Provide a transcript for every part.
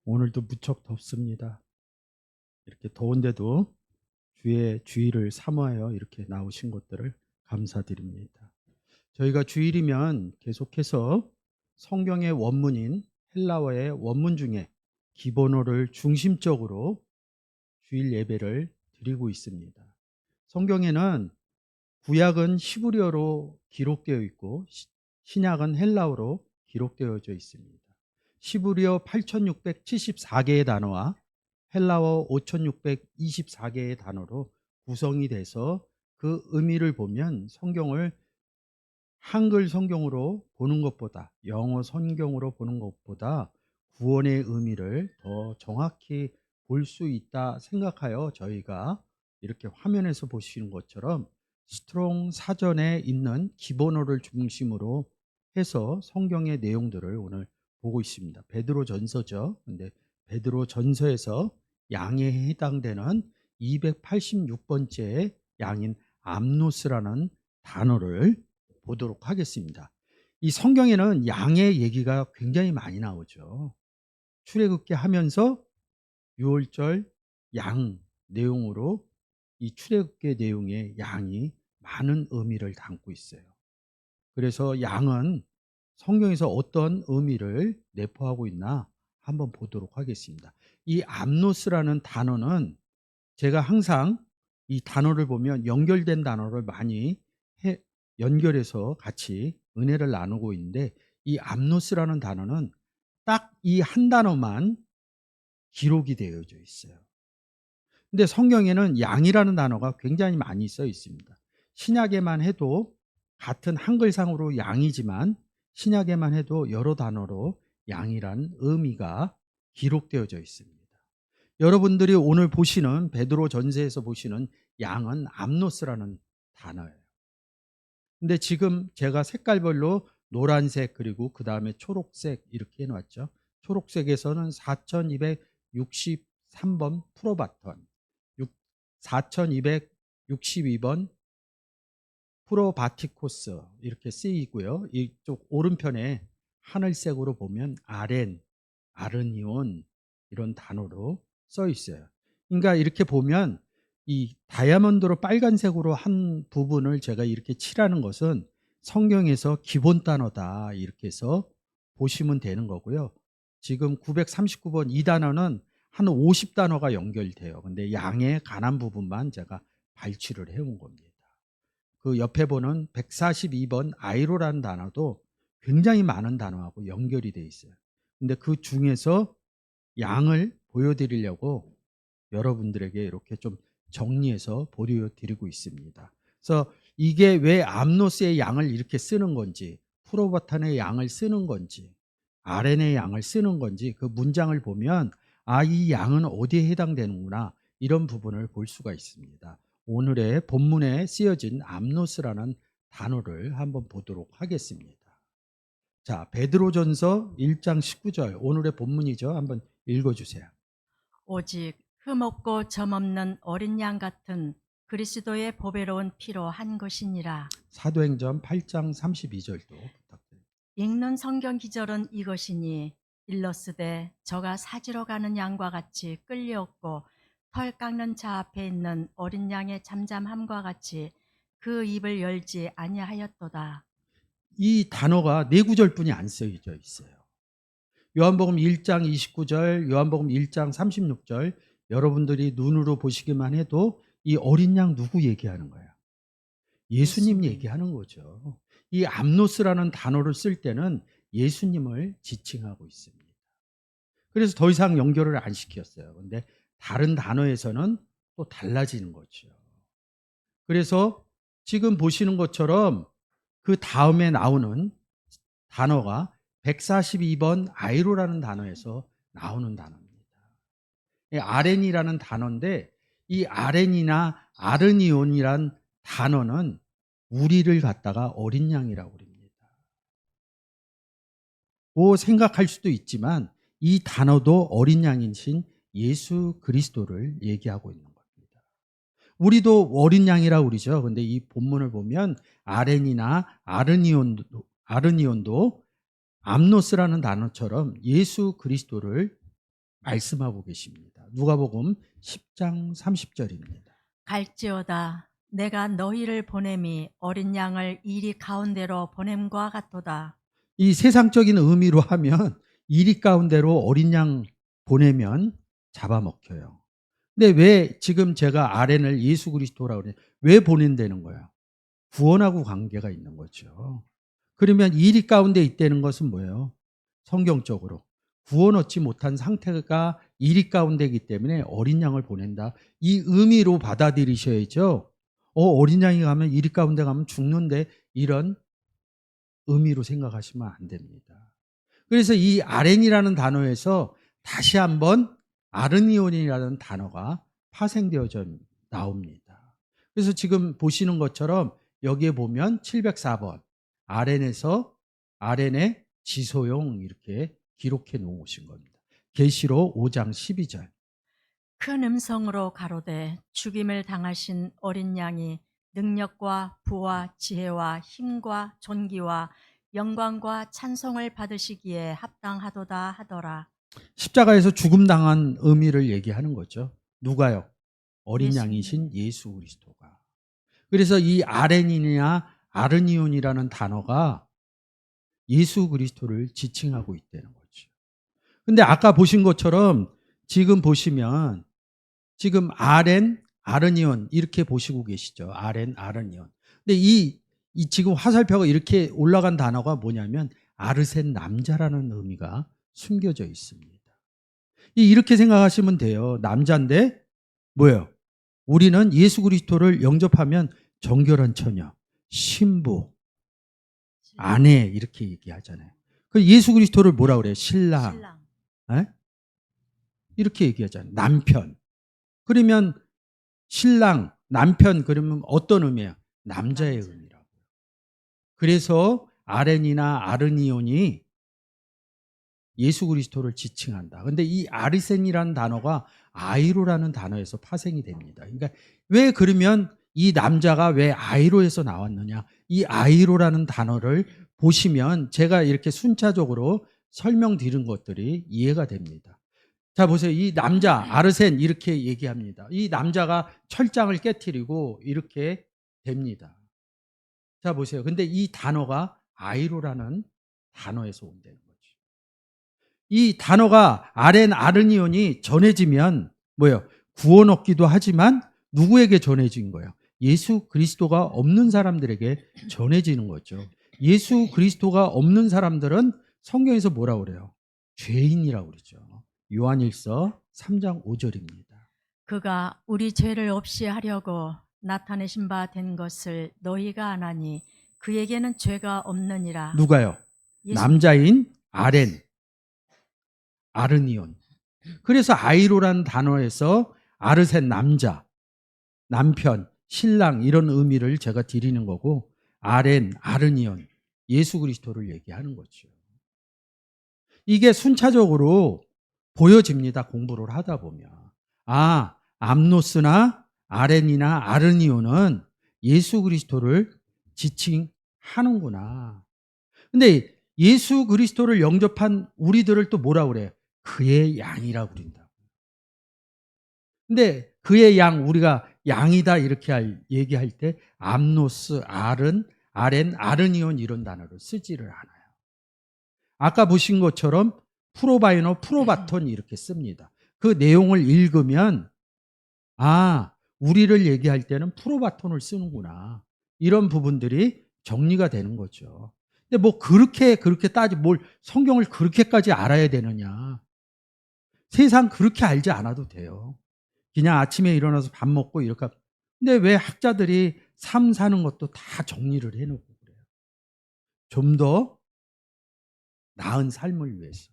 오늘도 무척 덥습니다. 이렇게 더운데도 주의 주의를 삼아요. 이렇게 나오신 것들을 감사드립니다. 저희가 주일이면 계속해서 성경의 원문인 헬라어의 원문 중에 기본어를 중심적으로 주일 예배를 드리고 있습니다. 성경에는 구약은 히브리어로 기록되어 있고 신약은 헬라어로 기록되어져 있습니다. 히브리어 8674개의 단어와 헬라어 5624개의 단어로 구성이 돼서 그 의미를 보면 성경을 한글 성경으로 보는 것보다, 영어 성경으로 보는 것보다 구원의 의미를 더 정확히 볼 수 있다 생각하여 저희가 이렇게 화면에서 보시는 것처럼 스트롱 사전에 있는 기본어를 중심으로 해서 성경의 내용들을 오늘 보고 있습니다. 베드로 전서죠. 근데 베드로 전서에서 양에 해당되는 286번째 양인 암노스라는 단어를 보도록 하겠습니다. 이 성경에는 양의 얘기가 굉장히 많이 나오죠. 출애굽기 하면서 유월절 양 내용으로 이 출애굽기 내용의 양이 많은 의미를 담고 있어요. 그래서 양은 성경에서 어떤 의미를 내포하고 있나 한번 보도록 하겠습니다. 이 암노스라는 단어는 제가 항상 이 단어를 보면 연결된 단어를 많이 연결해서 같이 은혜를 나누고 있는데, 이 암노스라는 단어는 딱 이 한 단어만 기록이 되어져 있어요. 근데 성경에는 양이라는 단어가 굉장히 많이 써 있습니다. 신약에만 해도 같은 한글상으로 양이지만 신약에만 해도 여러 단어로 양이란 의미가 기록되어져 있습니다. 여러분들이 오늘 보시는 베드로 전서에서 보시는 양은 암노스라는 단어예요. 근데 지금 제가 색깔별로 노란색 그리고 그 다음에 초록색 이렇게 해놨죠. 초록색에서는 4263번 프로바턴, 4262번 프로바티코스 이렇게 쓰이고요. 이쪽 오른편에 하늘색으로 보면 아렌, 아르니온 이런 단어로 써 있어요. 그러니까 이렇게 보면 이 다이아몬드로 빨간색으로 한 부분을 제가 이렇게 칠하는 것은 성경에서 기본 단어다 이렇게 해서 보시면 되는 거고요. 지금 939번 이 단어는 한 50단어가 연결돼요. 근데 양에 관한 부분만 제가 발췌를 해온 겁니다. 그 옆에 보는 142번 아이로라는 단어도 굉장히 많은 단어하고 연결이 돼 있어요. 근데 그 중에서 양을 보여드리려고 여러분들에게 이렇게 좀 정리해서 보여드리고 있습니다. 그래서 이게 왜 암노스의 양을 이렇게 쓰는 건지, 프로바탄의 양을 쓰는 건지, 아렌의 양을 쓰는 건지 그 문장을 보면 이 양은 어디에 해당되는구나 이런 부분을 볼 수가 있습니다. 오늘의 본문에 쓰여진 암노스라는 단어를 한번 보도록 하겠습니다. 자, 베드로전서 1장 19절 오늘의 본문이죠. 한번 읽어주세요. 오직 흠없고 점없는 어린 양 같은 그리스도의 보배로운 피로 한 것이니라. 사도행전 8장 32절도 부탁드립니다. 읽는 성경 기절은 이것이니 일러스되 저가 사지러 가는 양과 같이 끌려없고 털 깎는 자 앞에 있는 어린 양의 잠잠함과 같이 그 입을 열지 아니하였도다. 이 단어가 네 구절뿐이 안 쓰여져 있어요. 요한복음 1장 29절, 요한복음 1장 36절 여러분들이 눈으로 보시기만 해도 이 어린 양 누구 얘기하는 거야? 예수님 얘기하는 거죠. 이 암노스라는 단어를 쓸 때는 예수님을 지칭하고 있습니다. 그래서 더 이상 연결을 안 시켰어요. 근데 다른 단어에서는 또 달라지는 거죠. 그래서 지금 보시는 것처럼 그 다음에 나오는 단어가 142번 아이로라는 단어에서 나오는 단어입니다. 아렌이라는 단어인데 이 아렌이나 아르니온이란 단어는 우리를 갖다가 어린 양이라고 그럽니다. 고 생각할 수도 있지만 이 단어도 어린 양이신 예수 그리스도를 얘기하고 있는 겁니다. 우리도 어린 양이라고 그러죠. 근데 이 본문을 보면 아렌이나 아르니온도 암노스라는 단어처럼 예수 그리스도를 말씀하고 계십니다. 누가복음 10장 30절입니다. 갈지어다 내가 너희를 보냄이 어린 양을 이리 가운데로 보냄과 같도다. 이 세상적인 의미로 하면 이리 가운데로 어린 양 보내면 잡아먹혀요. 근데 왜 지금 제가 RN을 예수 그리스도라고 그래? 왜 보낸다는 거야? 구원하고 관계가 있는 거죠. 그러면 이리 가운데 있다는 것은 뭐예요? 성경적으로 구원 얻지 못한 상태가 이리 가운데이기 때문에 어린 양을 보낸다. 이 의미로 받아들이셔야죠. 어린 양이 가면 이리 가운데 가면 죽는데, 이런 의미로 생각하시면 안 됩니다. 그래서 이 RN이라는 단어에서 다시 한번 아르니온이라는 단어가 파생되어져 나옵니다. 그래서 지금 보시는 것처럼 여기에 보면 704번 RN의 지소용 이렇게 기록해 놓으신 겁니다. 계시록 5장 12절. 큰 음성으로 가로되 죽임을 당하신 어린 양이 능력과 부와 지혜와 힘과 존귀와 영광과 찬송을 받으시기에 합당하도다 하더라. 십자가에서 죽음 당한 의미를 얘기하는 거죠. 누가요? 어린 예수님. 양이신 예수 그리스도가. 그래서 이 아렌이나 아르니온이라는 단어가 예수 그리스도를 지칭하고 있다는 거죠. 근데 아까 보신 것처럼 지금 보시면 지금 아렌, 아르니온 이렇게 보시고 계시죠. 아렌, 아르니온. 근데 이 지금 화살표가 이렇게 올라간 단어가 뭐냐면 아르센 남자라는 의미가 숨겨져 있습니다. 이렇게 생각하시면 돼요. 남자인데 뭐예요? 우리는 예수 그리스도를 영접하면 정결한 처녀, 신부, 아내 이렇게 얘기하잖아요. 그 예수 그리스도를 뭐라 그래요? 신랑. 에? 이렇게 얘기하잖아요. 남편. 그러면 신랑, 남편 그러면 어떤 의미예요? 남자의 남자. 의미라고. 그래서 아렌이나 아르니온이 예수 그리스도를 지칭한다. 근데 이 아리센이라는 단어가 아이로라는 단어에서 파생이 됩니다. 그러니까 왜 그러면 이 남자가 왜 아이로에서 나왔느냐? 이 아이로라는 단어를 보시면 제가 이렇게 순차적으로 설명드린 것들이 이해가 됩니다. 자, 보세요. 이 남자, 아르센 이렇게 얘기합니다. 이 남자가 철장을 깨트리고 이렇게 됩니다. 자, 보세요. 근데 이 단어가 아이로라는 단어에서 온다는 거죠. 이 단어가 아르니온이 전해지면 뭐예요? 구원 얻기도 하지만 누구에게 전해진 거예요? 예수 그리스도가 없는 사람들에게 전해지는 거죠. 예수 그리스도가 없는 사람들은 성경에서 뭐라고 그래요? 죄인이라고 그러죠. 요한일서 3장 5절입니다. 그가 우리 죄를 없이 하려고 나타내신 바 된 것을 너희가 아나니 그에게는 죄가 없느니라. 누가요? 남자인 아르니온. 그래서 아이로라는 단어에서 아르센 남자, 남편, 신랑 이런 의미를 제가 드리는 거고, 아르니온, 예수 그리스도를 얘기하는 거죠. 이게 순차적으로 보여집니다. 공부를 하다 보면. 암노스나 아렌이나 아르니온은 예수 그리스도를 지칭하는구나. 근데 예수 그리스도를 영접한 우리들을 또 뭐라 그래요? 그의 양이라고 그런다. 근데 그의 양, 우리가 양이다 이렇게 얘기할 때 암노스, 아렌, 아르니온 이런 단어를 쓰지를 않아요. 아까 보신 것처럼 프로바이노, 프로바톤 이렇게 씁니다. 그 내용을 읽으면 우리를 얘기할 때는 프로바톤을 쓰는구나. 이런 부분들이 정리가 되는 거죠. 근데 뭐 그렇게 뭘 성경을 그렇게까지 알아야 되느냐. 세상 그렇게 알지 않아도 돼요. 그냥 아침에 일어나서 밥 먹고 이렇게. 근데 왜 학자들이 삶 사는 것도 다 정리를 해놓고 그래요? 좀 더 나은 삶을 위해서.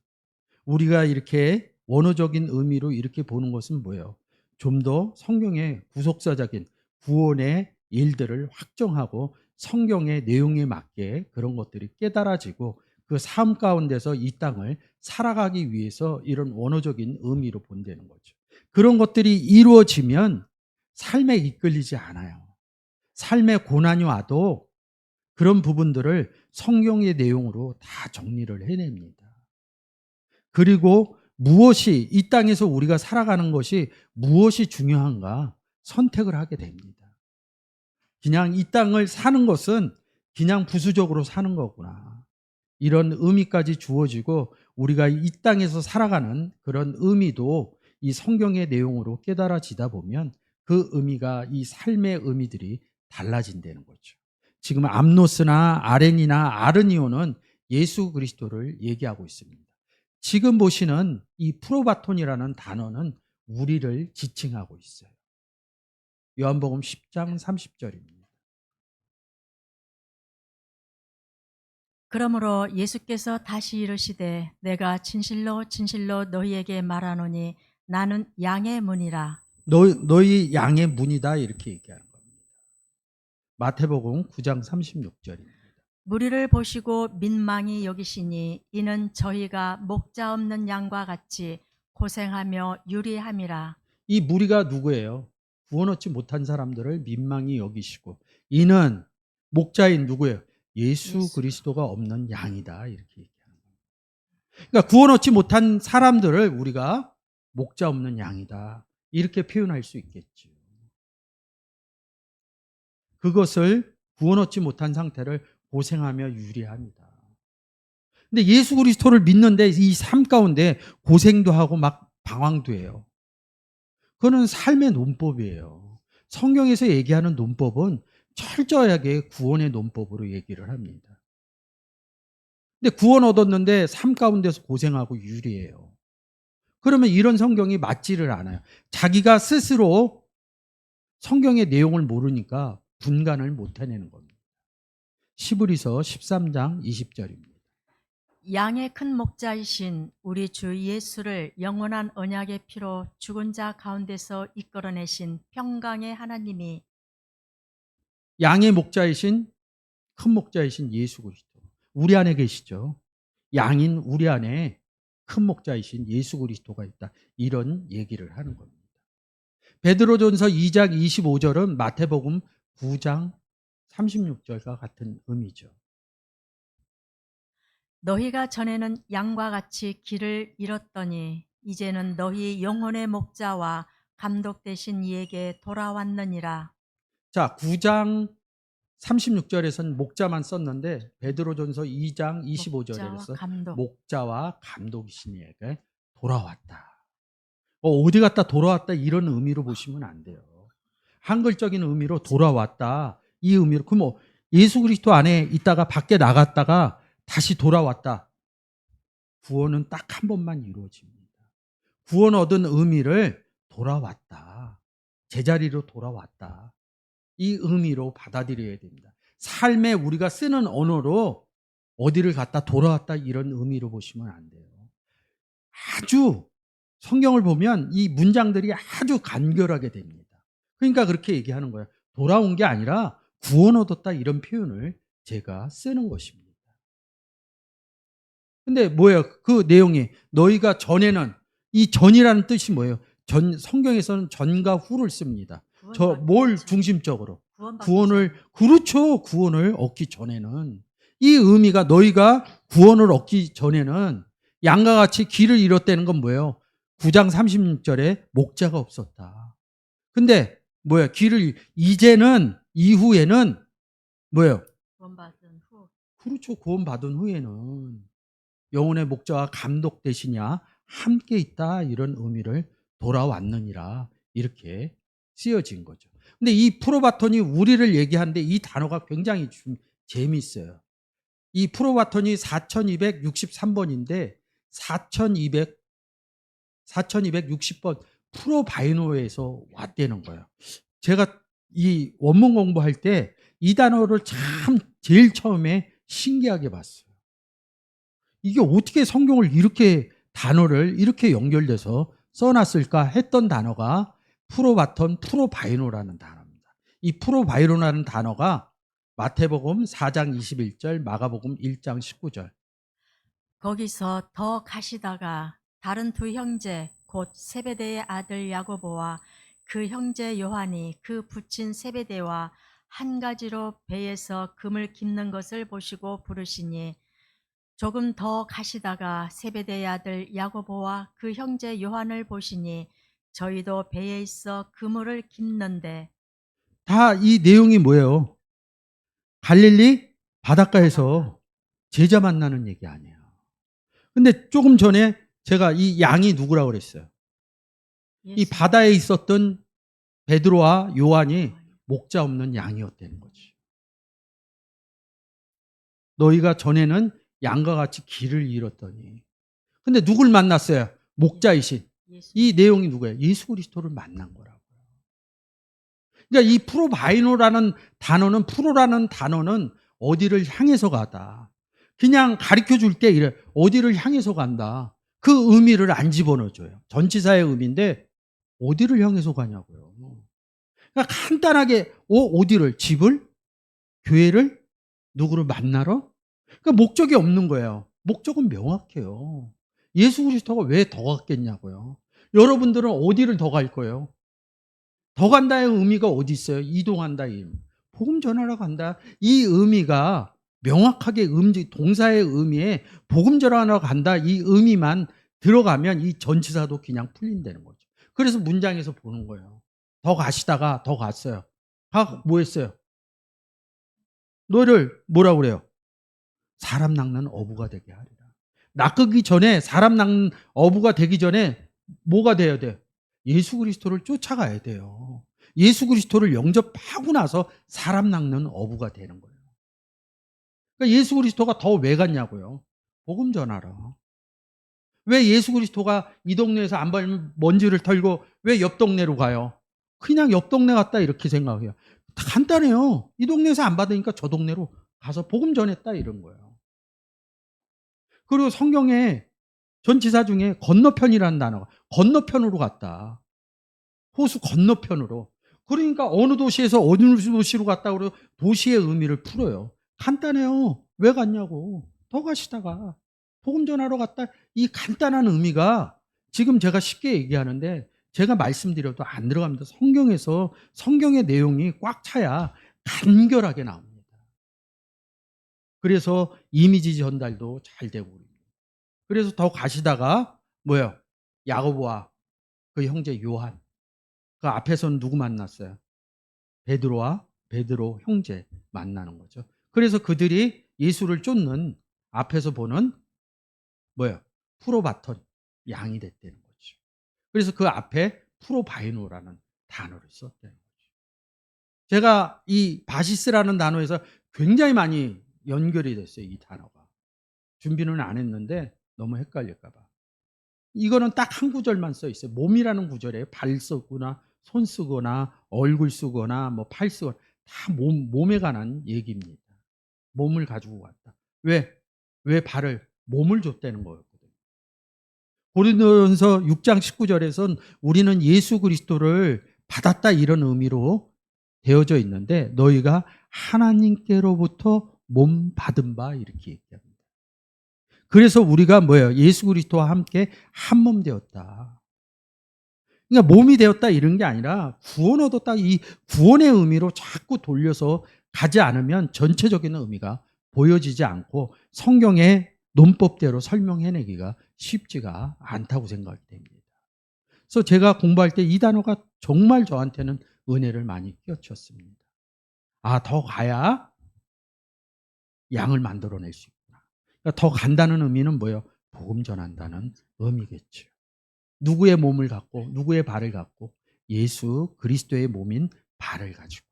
우리가 이렇게 원어적인 의미로 이렇게 보는 것은 뭐예요? 좀 더 성경의 구속사적인 구원의 일들을 확정하고 성경의 내용에 맞게 그런 것들이 깨달아지고 그 삶 가운데서 이 땅을 살아가기 위해서 이런 원어적인 의미로 본다는 거죠. 그런 것들이 이루어지면 삶에 이끌리지 않아요. 삶의 고난이 와도 그런 부분들을 성경의 내용으로 다 정리를 해냅니다. 그리고 무엇이 이 땅에서 우리가 살아가는 것이 무엇이 중요한가 선택을 하게 됩니다. 그냥 이 땅을 사는 것은 그냥 부수적으로 사는 거구나. 이런 의미까지 주어지고 우리가 이 땅에서 살아가는 그런 의미도 이 성경의 내용으로 깨달아지다 보면 그 의미가 이 삶의 의미들이 달라진다는 거죠. 지금 암노스나 아렌이나 아르니오는 예수 그리스도를 얘기하고 있습니다. 지금 보시는 이 프로바톤이라는 단어는 우리를 지칭하고 있어요. 요한복음 10장 30절입니다. 그러므로 예수께서 다시 이르시되 내가 진실로 진실로 너희에게 말하노니 나는 양의 문이라. 너희 양의 문이다 이렇게 얘기하는 겁니다. 마태복음 9장 36절입니다. 무리를 보시고 민망히 여기시니 이는 저희가 목자 없는 양과 같이 고생하며 유리함이라. 이 무리가 누구예요? 구원 얻지 못한 사람들을 민망히 여기시고 이는 목자인 누구예요? 예수 그리스도가 없는 양이다 이렇게 얘기하는 거예요. 그러니까 구원 얻지 못한 사람들을 우리가 목자 없는 양이다 이렇게 표현할 수 있겠죠. 그것을 구원 얻지 못한 상태를 고생하며 유리합니다. 근데 예수 그리스도를 믿는데 이 삶 가운데 고생도 하고 막 방황도 해요. 그거는 삶의 논법이에요. 성경에서 얘기하는 논법은 철저하게 구원의 논법으로 얘기를 합니다. 근데 구원 얻었는데 삶 가운데서 고생하고 유리해요. 그러면 이런 성경이 맞지를 않아요. 자기가 스스로 성경의 내용을 모르니까 분간을 못 해내는 겁니다. 시브리서 13장 20절입니다. 양의 큰 목자이신 우리 주 예수를 영원한 언약의 피로 죽은 자 가운데서 이끌어내신 평강의 하나님이 양의 목자이신 큰 목자이신 예수 그리스도 우리 안에 계시죠. 양인 우리 안에 큰 목자이신 예수 그리스도가 있다. 이런 얘기를 하는 겁니다. 베드로전서 2장 25절은 마태복음 9장 36절과 같은 의미죠. 너희가 전에는 양과 같이 길을 잃었더니 이제는 너희 영혼의 목자와 감독 되신 이에게 돌아왔느니라. 자, 9장 36절에서는 목자만 썼는데 베드로전서 2장 목자와 25절에서 감독. 목자와 감독이신 이에게 돌아왔다. 어디 갔다 돌아왔다 이런 의미로 보시면 안 돼요. 한글적인 의미로 돌아왔다. 이 의미로 그럼 뭐 예수 그리스도 안에 있다가 밖에 나갔다가 다시 돌아왔다. 구원은 딱 한 번만 이루어집니다. 구원 얻은 의미를 돌아왔다. 제자리로 돌아왔다. 이 의미로 받아들여야 됩니다. 삶에 우리가 쓰는 언어로 어디를 갔다 돌아왔다 이런 의미로 보시면 안 돼요. 아주 성경을 보면 이 문장들이 아주 간결하게 됩니다. 그러니까 그렇게 얘기하는 거예요. 돌아온 게 아니라 구원 얻었다 이런 표현을 제가 쓰는 것입니다. 근데 뭐예요? 그 내용이 너희가 전에는 이 전이라는 뜻이 뭐예요? 성경에서는 전과 후를 씁니다. 저 뭘 중심적으로? 구원을 그렇죠. 구원을 얻기 전에는 이 의미가 너희가 구원을 얻기 전에는 양과 같이 길을 잃었다는 건 뭐예요? 9장 36절에 목자가 없었다. 근데 뭐야? 이제는 이후에는 뭐예요? 구원받은 후. 그렇죠. 구원받은 후에는 영혼의 목자와 감독 되시냐 함께 있다 이런 의미를 돌아왔느니라 이렇게 쓰여진 거죠. 근데 이 프로바톤이 우리를 얘기하는데 이 단어가 굉장히 좀 재미있어요. 이 프로바톤이 4263번인데 4260번 프로바이노에서 왔다는 거예요. 제가 이 원문 공부할 때 이 단어를 참 제일 처음에 신기하게 봤어요. 이게 어떻게 성경을 이렇게 단어를 이렇게 연결돼서 써놨을까 했던 단어가 프로바톤, 프로바이노라는 단어입니다. 이 프로바이노라는 단어가 마태복음 4장 21절, 마가복음 1장 19절. 거기서 더 가시다가 다른 두 형제 곧 세베대의 아들 야고보와 그 형제 요한이 그 부친 세베대와 한 가지로 배에서 금을 깁는 것을 보시고 부르시니 조금 더 가시다가 세베대의 아들 야고보와 그 형제 요한을 보시니 저희도 배에 있어 그물을 깁는데 다 이 내용이 뭐예요? 갈릴리 바닷가에서 제자 만나는 얘기 아니에요. 근데 조금 전에 제가 이 양이 누구라고 그랬어요? 이 바다에 있었던 베드로와 요한이 목자 없는 양이었다는 거지. 너희가 전에는 양과 같이 길을 잃었더니. 근데 누굴 만났어요? 목자이신. 이 내용이 누구예요? 예수 그리스도를 만난 거라고요. 그러니까 이 프로바이노라는 단어는, 프로라는 단어는 어디를 향해서 가다. 그냥 가르쳐 줄 때 이래. 어디를 향해서 간다. 그 의미를 안 집어넣어줘요. 전치사의 의미인데 어디를 향해서 가냐고요. 그러니까 간단하게 어디를? 집을? 교회를? 누구를 만나러? 그러니까 목적이 없는 거예요. 목적은 명확해요. 예수 그리스도가 왜 더 갔겠냐고요. 여러분들은 어디를 더 갈 거예요? 더 간다의 의미가 어디 있어요? 이동한다 이 의미. 복음 전하러 간다. 이 의미가 명확하게 동사의 의미에 복음 전하러 간다 이 의미만 들어가면 이 전치사도 그냥 풀린다는 거죠. 그래서 문장에서 보는 거예요. 더 가시다가 더 갔어요. 뭐 했어요? 너를 뭐라고 그래요? 사람 낚는 어부가 되게 하리라. 낚기 전에 사람 낚는 어부가 되기 전에 뭐가 돼야 돼요? 예수 그리스도를 쫓아가야 돼요. 예수 그리스도를 영접하고 나서 사람 낚는 어부가 되는 거예요. 그러니까 예수 그리스도가 더 왜 갔냐고요? 복음 전하러. 왜 예수 그리스도가 이 동네에서 안 벌면 먼지를 털고 왜 옆 동네로 가요? 그냥 옆 동네 갔다 이렇게 생각해요. 간단해요. 이 동네에서 안 받으니까 저 동네로 가서 복음 전했다 이런 거예요. 그리고 성경에 전치사 중에 건너편이라는 단어가 건너편으로 갔다. 호수 건너편으로. 그러니까 어느 도시에서 어느 도시로 갔다 그래요. 도시의 의미를 풀어요. 간단해요. 왜 갔냐고. 더 가시다가 복음 전하러 갔다. 이 간단한 의미가 지금 제가 쉽게 얘기하는데 제가 말씀드려도 안 들어갑니다. 성경에서 성경의 내용이 꽉 차야 간결하게 나옵니다. 그래서 이미지 전달도 잘 되고 그럽니다. 그래서 더 가시다가 뭐예요? 야고보와 그 형제 요한. 그 앞에서는 누구 만났어요? 베드로와 베드로 형제 만나는 거죠. 그래서 그들이 예수를 쫓는 앞에서 보는 뭐예요? 프로바톤 양이 됐다는 거죠. 그래서 그 앞에 프로바이노라는 단어를 썼다는 거죠. 제가 이 바시스라는 단어에서 굉장히 많이 연결이 됐어요. 이 단어가. 준비는 안 했는데 너무 헷갈릴까 봐. 이거는 딱 한 구절만 써 있어요. 몸이라는 구절에 발 쓰거나 손 쓰거나 얼굴 쓰거나 뭐 팔 쓰거나 다 몸에 관한 얘기입니다. 몸을 가지고 왔다. 왜? 왜 발을 몸을 줬다는 거였거든요. 고린도전서 6장 19절에선 우리는 예수 그리스도를 받았다 이런 의미로 되어져 있는데 너희가 하나님께로부터 몸 받은 바 이렇게 얘기합니다. 그래서 우리가 뭐예요? 예수 그리스도와 함께 한 몸 되었다. 그러니까 몸이 되었다 이런 게 아니라 구원 얻었다 이 구원의 의미로 자꾸 돌려서 가지 않으면 전체적인 의미가 보여지지 않고 성경의 논법대로 설명해내기가 쉽지가 않다고 생각이 됩니다. 그래서 제가 공부할 때 이 단어가 정말 저한테는 은혜를 많이 끼쳤습니다. 아, 더 가야 양을 만들어낼 수 있구나. 그러니까 더 간다는 의미는 뭐예요? 복음 전한다는 의미겠죠. 누구의 몸을 갖고 누구의 발을 갖고 예수 그리스도의 몸인 발을 가지고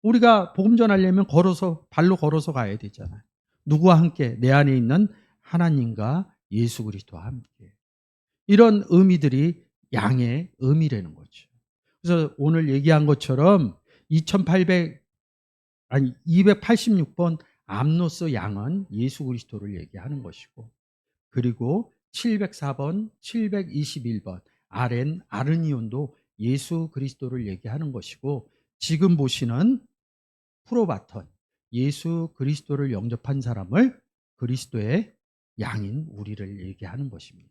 우리가 복음 전하려면 걸어서 발로 걸어서 가야 되잖아요. 누구와 함께? 내 안에 있는 하나님과 예수 그리스도와 함께. 이런 의미들이 양의 의미라는 거죠. 그래서 오늘 얘기한 것처럼 286번 암노스 양은 예수 그리스도를 얘기하는 것이고 그리고 704번, 721번 아르니온도 예수 그리스도를 얘기하는 것이고 지금 보시는 프로바톤 예수 그리스도를 영접한 사람을 그리스도의 양인 우리를 얘기하는 것입니다.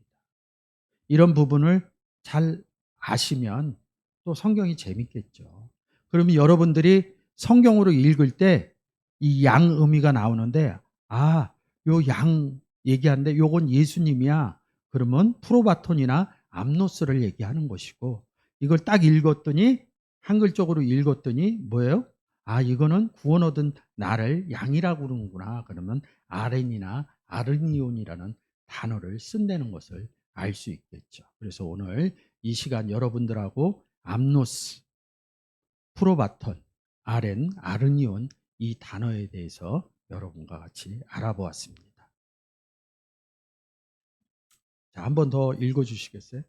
이런 부분을 잘 아시면 또 성경이 재밌겠죠. 그러면 여러분들이 성경으로 읽을 때 이 양 의미가 나오는데 아 요 양 얘기하는데 요건 예수님이야. 그러면 프로바톤이나 암노스를 얘기하는 것이고, 이걸 딱 읽었더니 한글적으로 읽었더니 뭐예요? 아, 이거는 구원 얻은 나를 양이라고 그러는구나. 그러면 아렌이나 아르니온이라는 단어를 쓴다는 것을 알 수 있겠죠. 그래서 오늘 이 시간 여러분들하고 암노스, 프로바톤, 아렌, 아르니온 이 단어에 대해서 여러분과 같이 알아보았습니다. 자, 한 번 더 읽어주시겠어요?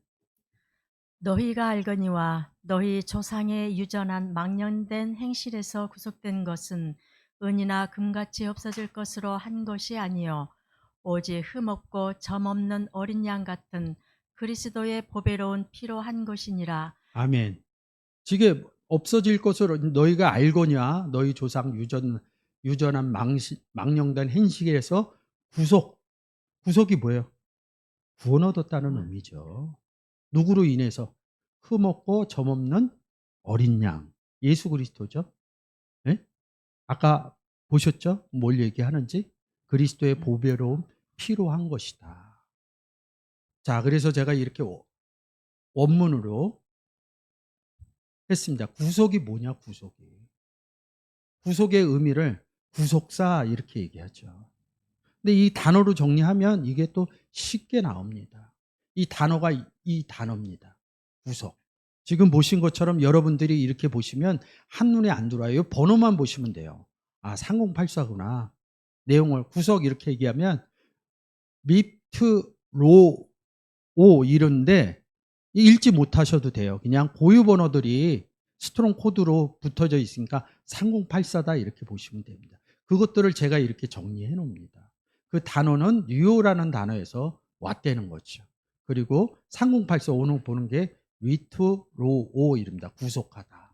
너희가 알거니와 너희 조상의 유전한 망령된 행실에서 구속된 것은 은이나 금같이 없어질 것으로 한 것이 아니요 오직 흠없고 점없는 어린 양 같은 그리스도의 보배로운 피로 한 것이니라. 아멘. 지게 없어질 것으로 너희가 알거냐? 너희 조상 유전한 망령된 행실에서 구속이 뭐예요? 구원 얻었다는 의미죠. 누구로 인해서? 흠없고 점없는 어린 양, 예수 그리스도죠. 예? 아까 보셨죠? 뭘 얘기하는지? 그리스도의 보배로운 피로 한 것이다. 자, 그래서 제가 이렇게 원문으로 했습니다. 구속이 뭐냐, 구속이. 구속의 의미를 구속사 이렇게 얘기하죠. 근데 이 단어로 정리하면 이게 또 쉽게 나옵니다. 이 단어가 이 단어입니다. 구속. 지금 보신 것처럼 여러분들이 이렇게 보시면 한눈에 안 들어와요. 번호만 보시면 돼요. 아, 3084구나. 내용을 구속 이렇게 얘기하면 미트 로 오 이런데 읽지 못하셔도 돼요. 그냥 고유 번호들이 스트롱 코드로 붙어져 있으니까 3084다 이렇게 보시면 됩니다. 그것들을 제가 이렇게 정리해 놓습니다. 그 단어는 뉴오라는 단어에서 왔다는 거죠. 그리고 3084 오는 보는 게 위투 로오 이릅니다. 구속하다.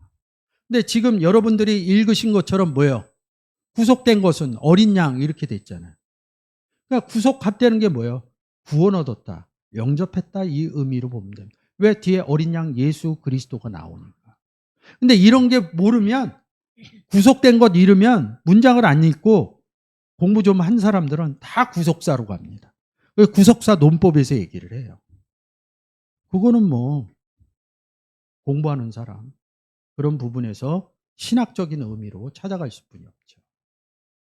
근데 지금 여러분들이 읽으신 것처럼 뭐예요? 구속된 것은 어린 양 이렇게 됐잖아요. 그러니까 구속했다는 게 뭐예요? 구원 얻었다. 영접했다 이 의미로 보면 됩니다. 왜 뒤에 어린 양 예수 그리스도가 나오니까. 근데 이런 게 모르면 구속된 것 잃으면 문장을 안 읽고 공부 좀 한 사람들은 다 구속사로 갑니다. 구속사 논법에서 얘기를 해요. 그거는 뭐 공부하는 사람 그런 부분에서 신학적인 의미로 찾아갈 수뿐이 없죠.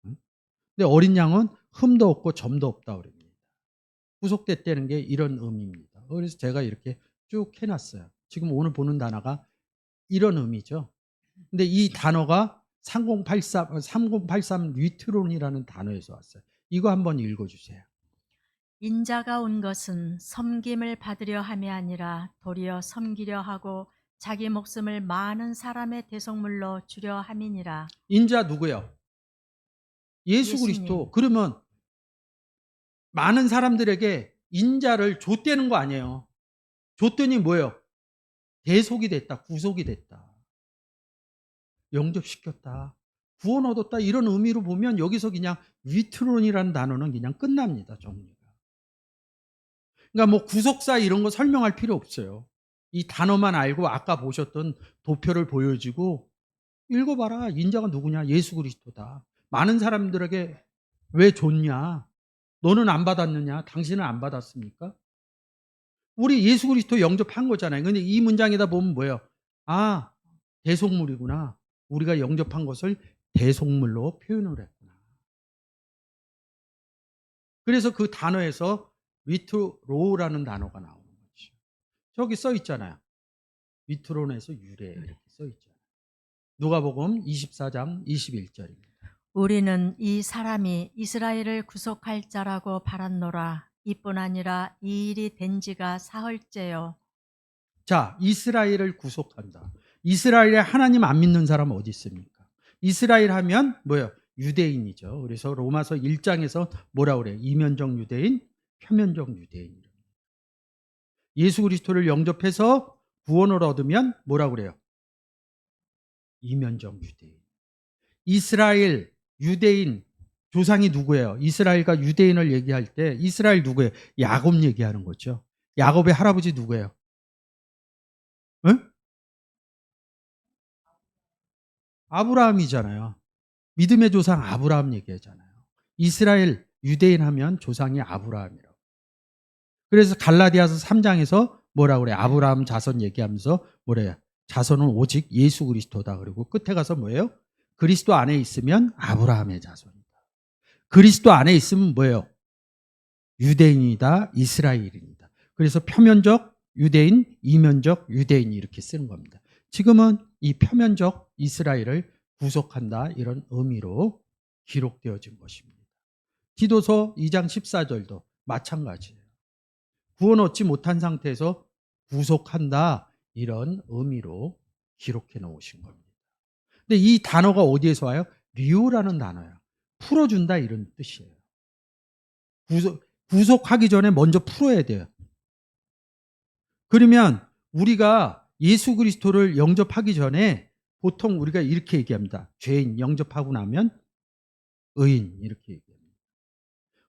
응? 근데 어린 양은 흠도 없고 점도 없다 그럽니다. 구속됐다는 게 이런 의미입니다. 그래서 제가 이렇게 쭉 해놨어요. 지금 오늘 보는 단어가 이런 의미죠. 근데 이 단어가 3083 리트론이라는 단어에서 왔어요. 이거 한번 읽어주세요. 인자가 온 것은 섬김을 받으려 함이 아니라 도리어 섬기려 하고 자기 목숨을 많은 사람의 대속물로 주려 함이니라. 인자 누구예요? 예수 예수님. 그리스도. 그러면 많은 사람들에게 인자를 줬다는 거 아니에요. 줬더니 뭐예요? 대속이 됐다. 구속이 됐다. 영접시켰다. 구원 얻었다. 이런 의미로 보면 여기서 그냥 위트론이라는 단어는 그냥 끝납니다. 정리가. 그러니까 뭐 구속사 이런 거 설명할 필요 없어요. 이 단어만 알고 아까 보셨던 도표를 보여주고 읽어봐라. 인자가 누구냐? 예수 그리스도다. 많은 사람들에게 왜 줬냐? 너는 안 받았느냐? 당신은 안 받았습니까? 우리 예수 그리스도 영접한 거잖아요. 근데 이 문장에다 보면 뭐예요? 아, 대속물이구나. 우리가 영접한 것을 대속물로 표현을 했구나. 그래서 그 단어에서 위트로라는 단어가 나오는 거죠. 저기 써 있잖아요. 위트론에서 유래 이렇게 써 있잖아요. 누가복음 24장 21절입니다. 우리는 이 사람이 이스라엘을 구속할 자라고 바랐노라. 이뿐 아니라 이 일이 된 지가 사흘째요. 자, 이스라엘을 구속한다. 이스라엘에 하나님 안 믿는 사람 어디 있습니까? 이스라엘 하면 뭐예요? 유대인이죠. 그래서 로마서 1장에서 뭐라 그래요? 이면적 유대인, 표면적 유대인. 예수 그리스도를 영접해서 구원을 얻으면 뭐라 그래요? 이면적 유대인. 이스라엘, 유대인, 조상이 누구예요? 이스라엘과 유대인을 얘기할 때 이스라엘 누구예요? 야곱 얘기하는 거죠. 야곱의 할아버지 누구예요? 응? 아브라함이잖아요. 믿음의 조상 아브라함 얘기하잖아요. 이스라엘 유대인 하면 조상이 아브라함이라고. 그래서 갈라디아서 3장에서 뭐라 그래? 아브라함 자손 얘기하면서 뭐래요? 자손은 오직 예수 그리스도다. 그리고 끝에 가서 뭐예요? 그리스도 안에 있으면 아브라함의 자손이다. 그리스도 안에 있으면 뭐예요? 유대인이다, 이스라엘인이다. 그래서 표면적 유대인, 이면적 유대인 이렇게 쓰는 겁니다. 지금은 이 표면적 이스라엘을 구속한다 이런 의미로 기록되어진 것입니다. 디도서 2장 14절도 마찬가지예요. 구원 얻지 못한 상태에서 구속한다 이런 의미로 기록해 놓으신 겁니다. 근데 이 단어가 어디에서 와요? 리오라는 단어야. 풀어준다 이런 뜻이에요. 구속하기 전에 먼저 풀어야 돼요. 그러면 우리가 예수 그리스도를 영접하기 전에 보통 우리가 이렇게 얘기합니다. 죄인 영접하고 나면 의인 이렇게 얘기합니다.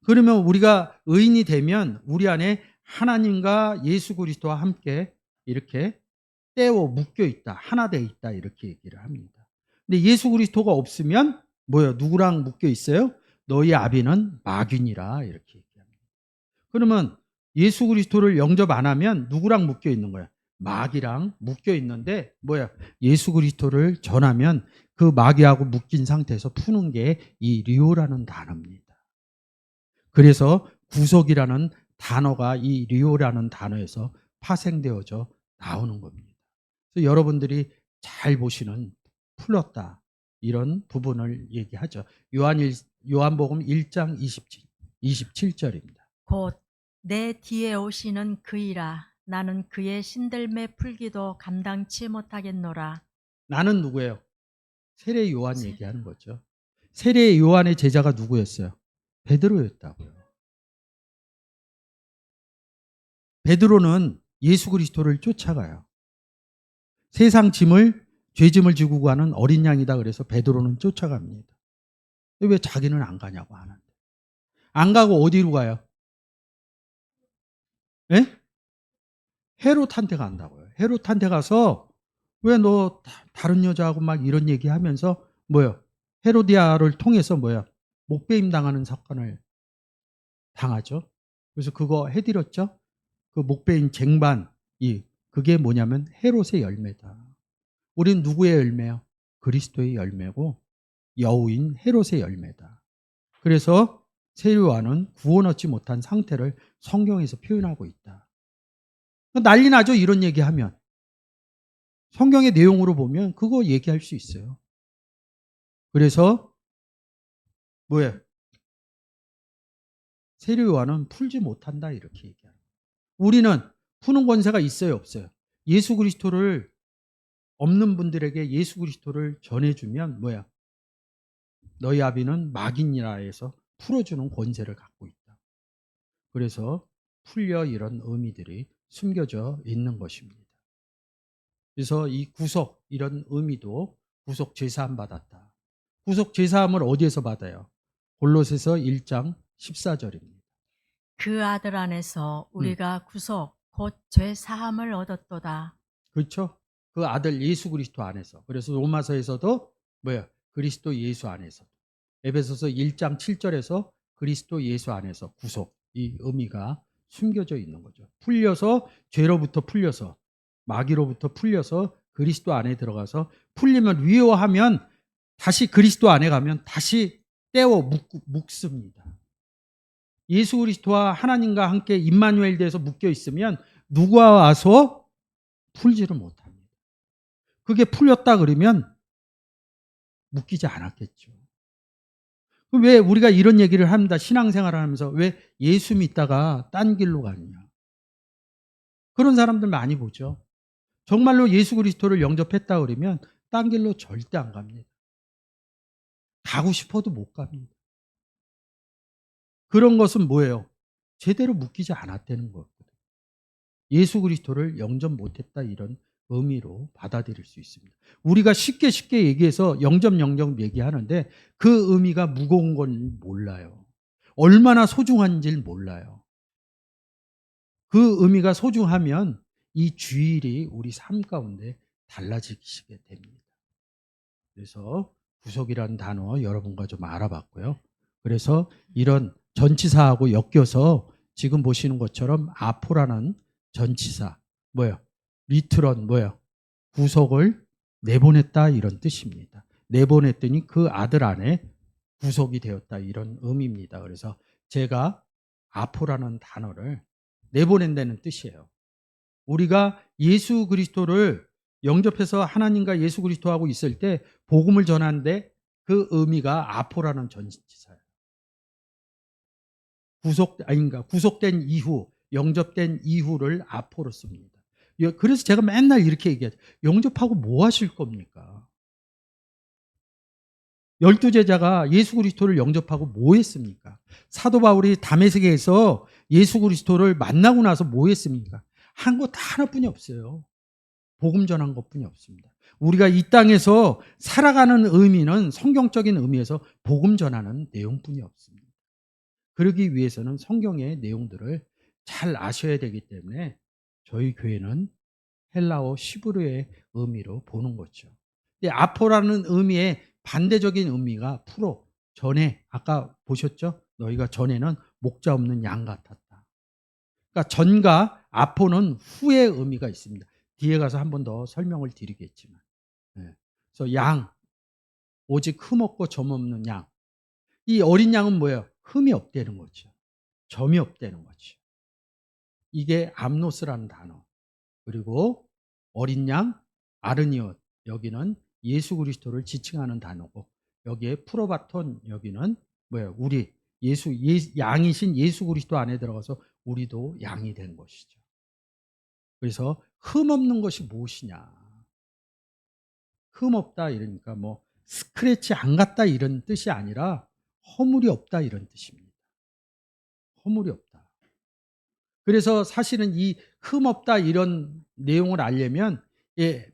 그러면 우리가 의인이 되면 우리 안에 하나님과 예수 그리스도와 함께 이렇게 떼어 묶여 있다. 하나 돼 있다. 이렇게 얘기를 합니다. 근데 예수 그리스도가 없으면 뭐예요? 누구랑 묶여 있어요? 너희 아비는 마귀니라 이렇게 얘기합니다. 그러면 예수 그리스도를 영접 안 하면 누구랑 묶여 있는 거야? 마귀랑 묶여 있는데 뭐야? 예수 그리스도를 전하면 그 마귀하고 묶인 상태에서 푸는 게 이 리오라는 단어입니다. 그래서 구속이라는 단어가 이 리오라는 단어에서 파생되어져 나오는 겁니다. 그래서 여러분들이 잘 보시는 풀었다 이런 부분을 얘기하죠. 요한복음 1장 27절입니다. 곧 내 뒤에 오시는 그이라. 나는 그의 신들매 풀기도 감당치 못하겠노라. 나는 누구예요? 세례 요한 얘기하는 거죠. 세례 요한의 제자가 누구였어요? 베드로였다고요. 베드로는 예수 그리스도를 쫓아가요. 세상 죄짐을 지고 가는 어린 양이다 그래서 베드로는 쫓아갑니다. 왜 자기는 안 가냐고 하는데. 안 가고 어디로 가요? 예? 헤롯한테 간다고요. 헤롯한테 가서 왜 너 다른 여자하고 막 이런 얘기하면서 뭐요? 헤로디아를 통해서 뭐야? 목배임 당하는 사건을 당하죠. 그래서 그거 해드렸죠. 그 목배임 쟁반이 그게 뭐냐면 헤롯의 열매다. 우린 누구의 열매요? 그리스도의 열매고 여우인 헤롯의 열매다. 그래서 세례요한은 구원 얻지 못한 상태를 성경에서 표현하고 있다. 난리 나죠. 이런 얘기하면. 성경의 내용으로 보면 그거 얘기할 수 있어요. 그래서 뭐예요? 세례요한은 풀지 못한다 이렇게 얘기합니다. 우리는 푸는 권세가 있어요, 없어요? 예수 그리스도를 없는 분들에게 예수 그리스도를 전해주면 뭐야? 너희 아비는 마귀니라 해서 풀어주는 권세를 갖고 있다. 그래서 풀려 이런 의미들이 숨겨져 있는 것입니다. 그래서 이 구속 이런 의미도 구속 제사함 받았다. 구속 제사함을 어디에서 받아요? 골로새서 1장 14절입니다. 그 아들 안에서 우리가 구속 곧 죄 사함을 얻었도다. 그렇죠? 그 아들 예수 그리스도 안에서. 그래서 로마서에서도 뭐야? 그리스도 예수 안에서. 에베소서 1장 7절에서 그리스도 예수 안에서 구속 이 의미가 숨겨져 있는 거죠. 풀려서 죄로부터 풀려서 마귀로부터 풀려서 그리스도 안에 들어가서 풀리면 위로하면 다시 그리스도 안에 가면 다시 떼어 묶습니다. 예수 그리스도와 하나님과 함께 임마누엘 돼서 묶여 있으면 누가 와서 풀지를 못합니다. 그게 풀렸다 그러면 묶이지 않았겠죠. 왜 우리가 이런 얘기를 합니다. 신앙생활을 하면서 왜 예수 믿다가 딴 길로 가느냐. 그런 사람들 많이 보죠. 정말로 예수 그리스도를 영접했다 그러면 딴 길로 절대 안 갑니다. 가고 싶어도 못 갑니다. 그런 것은 뭐예요? 제대로 묶이지 않았다는 거거든요. 예수 그리스도를 영접 못했다 이런 의미로 받아들일 수 있습니다. 우리가 쉽게 얘기해서 영접 얘기하는데 그 의미가 무거운 건 몰라요. 얼마나 소중한지를 몰라요. 그 의미가 소중하면 이 주일이 우리 삶 가운데 달라지게 됩니다. 그래서 구속이라는 단어 여러분과 좀 알아봤고요. 그래서 이런 전치사하고 엮여서 지금 보시는 것처럼 아포라는 전치사 뭐예요? 리트런 뭐예요? 구속을 내보냈다 이런 뜻입니다. 내보냈더니 그 아들 안에 구속이 되었다 이런 의미입니다. 그래서 제가 아포라는 단어를 내보낸다는 뜻이에요. 우리가 예수 그리스도를 영접해서 하나님과 예수 그리스도하고 있을 때 복음을 전하는데 그 의미가 아포라는 전치사예요. 구속된 이후, 영접된 이후를 아포로 씁니다. 그래서 제가 맨날 이렇게 얘기하죠. 영접하고 뭐 하실 겁니까? 12제자가 예수 그리스도를 영접하고 뭐 했습니까? 사도 바울이 다메섹에서 예수 그리스도를 만나고 나서 뭐 했습니까? 한 거 다 하나뿐이 없어요. 복음 전한 것뿐이 없습니다. 우리가 이 땅에서 살아가는 의미는 성경적인 의미에서 복음 전하는 내용뿐이 없습니다. 그러기 위해서는 성경의 내용들을 잘 아셔야 되기 때문에 저희 교회는 헬라어 시브르의 의미로 보는 거죠. 근데 아포라는 의미의 반대적인 의미가 프로, 전에, 아까 보셨죠? 너희가 전에는 목자 없는 양 같았다. 그러니까 전과 아포는 후의 의미가 있습니다. 뒤에 가서 한 번 더 설명을 드리겠지만. 네. 그래서 양, 오직 흠 없고 점 없는 양. 이 어린 양은 뭐예요? 흠이 없다는 거죠. 점이 없다는 거죠. 이게 암노스라는 단어. 그리고 어린 양, 아르니옷. 여기는 예수 그리스도를 지칭하는 단어고, 여기에 프로바톤, 여기는 뭐예요? 우리 양이신 예수 그리스도 안에 들어가서 우리도 양이 된 것이죠. 그래서 흠 없는 것이 무엇이냐? 흠 없다 이러니까 뭐 스크래치 안 갔다 이런 뜻이 아니라 허물이 없다 이런 뜻입니다. 허물이 없다. 그래서 사실은 이 흠 없다 이런 내용을 알려면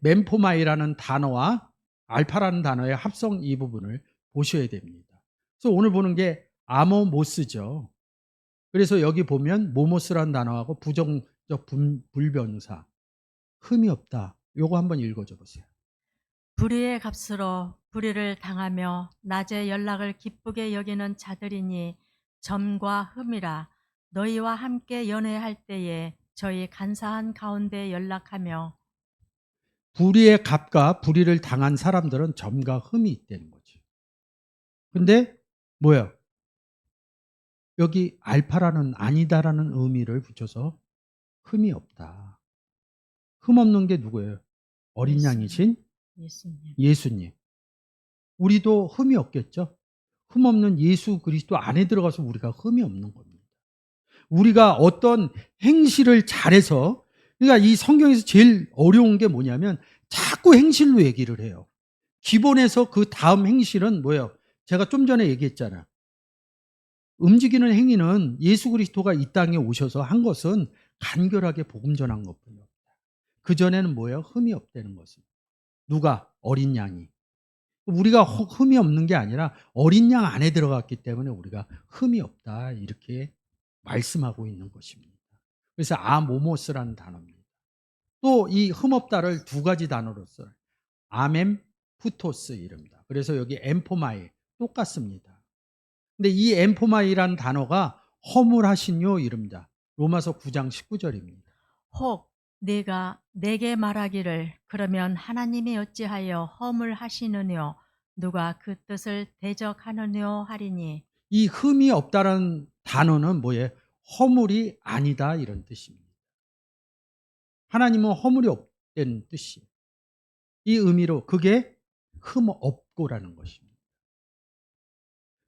멘포마이라는 단어와 알파라는 단어의 합성 이 부분을 보셔야 됩니다. 그래서 오늘 보는 게 아모모스죠. 그래서 여기 보면 모모스라는 단어하고 부정적 불변사 흠이 없다. 요거 한번 읽어줘 보세요. 불의의 값으로 불의를 당하며 낮에 연락을 기쁘게 여기는 자들이니 점과 흠이라. 너희와 함께 연회할 때에 저희 간사한 가운데 연락하며. 불의의 값과 불의를 당한 사람들은 점과 흠이 있다는 거죠. 근데 뭐야? 여기 알파라는 아니다라는 의미를 붙여서 흠이 없다. 흠 없는 게 누구예요? 어린 양이신 예수님. 예수님. 우리도 흠이 없겠죠? 흠 없는 예수 그리스도 안에 들어가서 우리가 흠이 없는 겁니다. 우리가 어떤 행실을 잘해서, 그러니까 이 성경에서 제일 어려운 게 뭐냐면 자꾸 행실로 얘기를 해요. 기본에서 그 다음 행실은 뭐예요? 제가 좀 전에 얘기했잖아요. 움직이는 행위는 예수 그리스도가 이 땅에 오셔서 한 것은 간결하게 복음 전한 것뿐이요. 그전에는 뭐예요? 흠이 없다는 것은. 누가? 어린 양이. 우리가 흠이 없는 게 아니라 어린 양 안에 들어갔기 때문에 우리가 흠이 없다 이렇게 말씀하고 있는 것입니다. 그래서 아모모스라는 단어입니다. 또 이 흠 없다를 두 가지 단어로 써요. 아멘 푸토스 이릅니다. 그래서 여기 엠포마이 똑같습니다. 근데 이 엠포마이라는 단어가 허물하신요 이릅니다. 로마서 9장 19절입니다. 혹 네가 내게 말하기를 그러면 하나님이 어찌하여 허물하시느뇨 누가 그 뜻을 대적하느뇨 하리니. 이 흠이 없다라는 단어는 뭐예요? 허물이 아니다 이런 뜻입니다. 하나님은 허물이 없다는 뜻이에요. 이 의미로 그게 흠 없고라는 것입니다.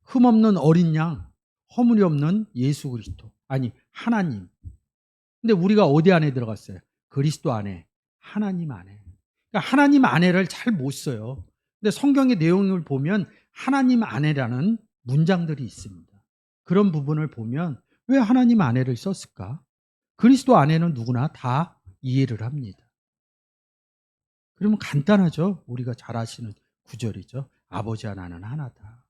흠 없는 어린 양, 허물이 없는 예수 그리스도. 아니, 하나님. 근데 우리가 어디 안에 들어갔어요? 그리스도 안에, 하나님 안에. 그러니까 하나님 안에를 잘 못 써요. 근데 성경의 내용을 보면 하나님 안에라는 문장들이 있습니다. 그런 부분을 보면 왜 하나님 안에를 썼을까? 그리스도 안에는 누구나 다 이해를 합니다. 그러면 간단하죠. 우리가 잘 아시는 구절이죠. 아버지와 나는 하나다.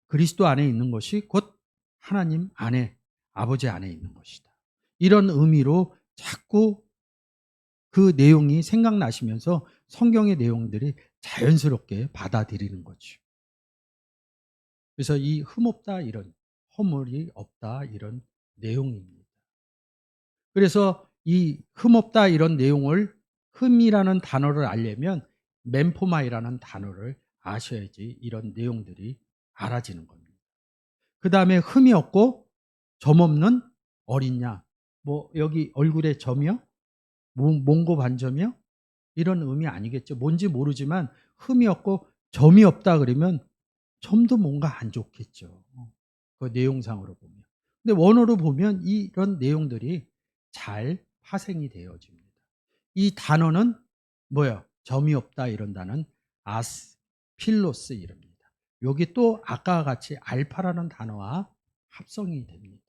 그리스도 안에 있는 것이 곧 하나님 안에, 아버지 안에 있는 것이다. 이런 의미로 자꾸 그 내용이 생각나시면서 성경의 내용들이 자연스럽게 받아들이는 거죠. 그래서 이 흠없다 이런 허물이 없다 이런 내용입니다. 그래서 이 흠없다 이런 내용을 흠이라는 단어를 알려면 멘포마이라는 단어를 아셔야지 이런 내용들이 알아지는 겁니다. 그 다음에 흠이 없고 점 없는 어린 양. 뭐 여기 얼굴에 점이요? 몽고 반점이요? 이런 의미 아니겠죠. 뭔지 모르지만 흠이 없고 점이 없다 그러면 점도 뭔가 안 좋겠죠. 그 내용상으로 보면. 근데 원어로 보면 이런 내용들이 잘 파생이 되어집니다. 이 단어는 뭐예요? 점이 없다 이런 단어는 아스필로스 이럽니다. 여기 또 아까와 같이 알파라는 단어와 합성이 됩니다.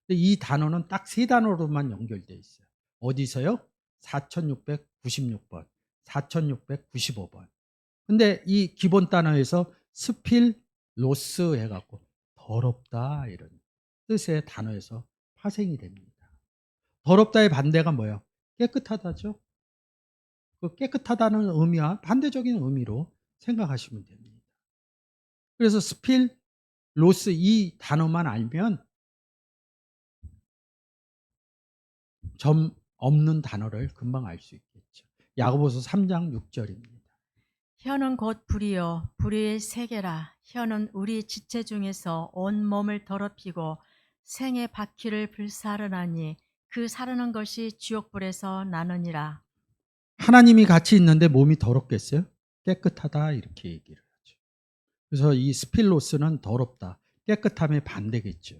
근데 이 단어는 딱 세 단어로만 연결되어 있어요. 어디서요? 4696번, 4695번. 근데 이 기본 단어에서 스필로스 해갖고 더럽다 이런 뜻의 단어에서 파생이 됩니다. 더럽다의 반대가 뭐예요? 깨끗하다죠. 그 깨끗하다는 의미와 반대적인 의미로 생각하시면 됩니다. 그래서 스필로스 이 단어만 알면 점 없는 단어를 금방 알 수 있겠죠. 야고보서 3장 6절입니다. 혀는 곧 불이요 불의의 세계라. 혀는 우리 지체 중에서 온 몸을 더럽히고 생의 바퀴를 불사르나니 그 사르는 것이 지옥불에서 나느니라. 하나님이 같이 있는데 몸이 더럽겠어요? 깨끗하다 이렇게 얘기를 하죠. 그래서 이 스필로스는 더럽다, 깨끗함의 반대겠죠.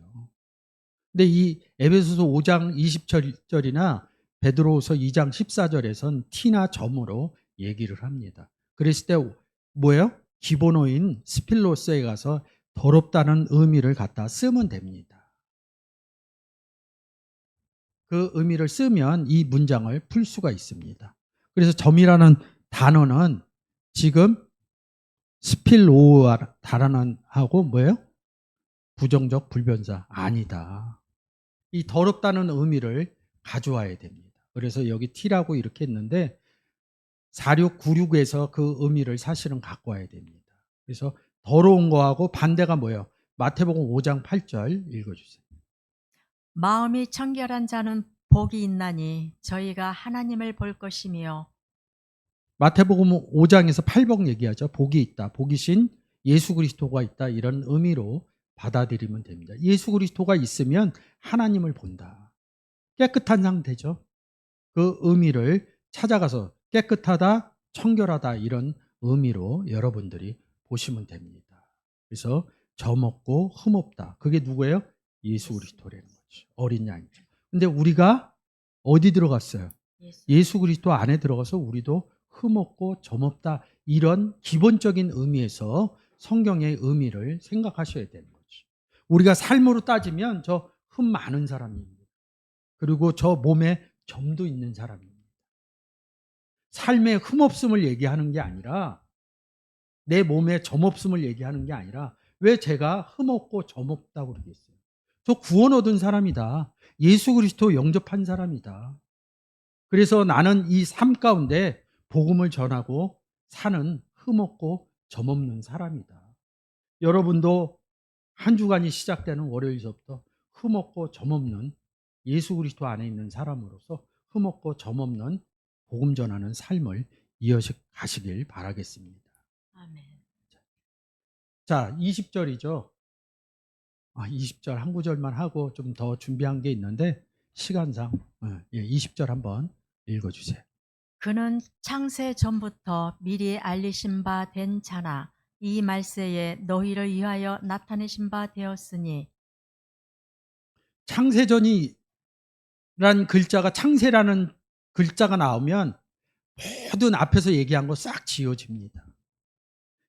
근데 이 에베소서 5장 20절이나 베드로후서 2장 14절에선 티나 점으로 얘기를 합니다. 그랬을 때 뭐예요? 기본어인 스필로스에 가서 더럽다는 의미를 갖다 쓰면 됩니다. 그 의미를 쓰면 이 문장을 풀 수가 있습니다. 그래서 점이라는 단어는 지금 스필로아라는 하고 뭐예요? 부정적 불변사 아니다. 이 더럽다는 의미를 가져와야 됩니다. 그래서 여기 T라고 이렇게 했는데 4696에서 그 의미를 사실은 갖고 와야 됩니다. 그래서 더러운 거하고 반대가 뭐예요? 마태복음 5장 8절 읽어주세요. 마음이 청결한 자는 복이 있나니 저희가 하나님을 볼 것이며. 마태복음 5장에서 8복 얘기하죠. 복이 있다. 복이신 예수 그리스도가 있다. 이런 의미로 받아들이면 됩니다. 예수 그리스도가 있으면 하나님을 본다. 깨끗한 상태죠. 그 의미를 찾아가서 깨끗하다, 청결하다 이런 의미로 여러분들이 보시면 됩니다. 그래서 점 없고 흠 없다. 그게 누구예요? 예수 그리스도라는 거죠. 어린 양이죠. 근데 우리가 어디 들어갔어요? 예수 그리스도 안에 들어가서 우리도 흠 없고 점 없다. 이런 기본적인 의미에서 성경의 의미를 생각하셔야 되는 거죠. 우리가 삶으로 따지면 저 흠 많은 사람입니다. 그리고 저 몸에 점도 있는 사람입니다. 삶의 흠없음을 얘기하는 게 아니라 내 몸에 점 없음을 얘기하는 게 아니라 왜 제가 흠없고 점 없다고 그러겠어요? 저 구원 얻은 사람이다. 예수 그리스도 영접한 사람이다. 그래서 나는 이 삶 가운데 복음을 전하고 사는 흠없고 점 없는 사람이다. 여러분도 한 주간이 시작되는 월요일서부터 흠없고 점 없는 예수 그리스도 안에 있는 사람으로서 흠없고 점 없는 복음 전하는 삶을 이어서 가시길 바라겠습니다. 아멘. 자, 20절이죠. 20절 한 구절만 하고 좀 더 준비한 게 있는데 시간상 20절 한번 읽어주세요. 그는 창세 전부터 미리 알리신 바 된 자나 이 말세에 너희를 위하여 나타내신 바 되었으니. 창세전이란 글자가 창세라는 글자가 나오면 모든 앞에서 얘기한 거 싹 지워집니다.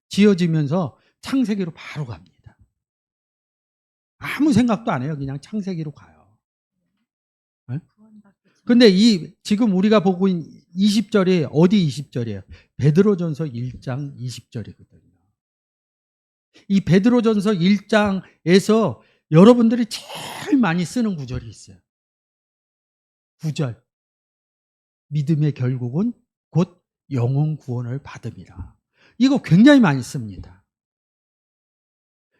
지워지면서 창세기로 바로 갑니다. 아무 생각도 안 해요. 그냥 창세기로 가요. 네? 근데 이 지금 우리가 보고 있는 20절이 어디 20절이에요? 베드로전서 1장 20절이거든요. 이 베드로전서 1장에서 여러분들이 제일 많이 쓰는 구절이 있어요. 9절. 믿음의 결국은 곧 영혼 구원을 받음이라. 이거 굉장히 많이 씁니다.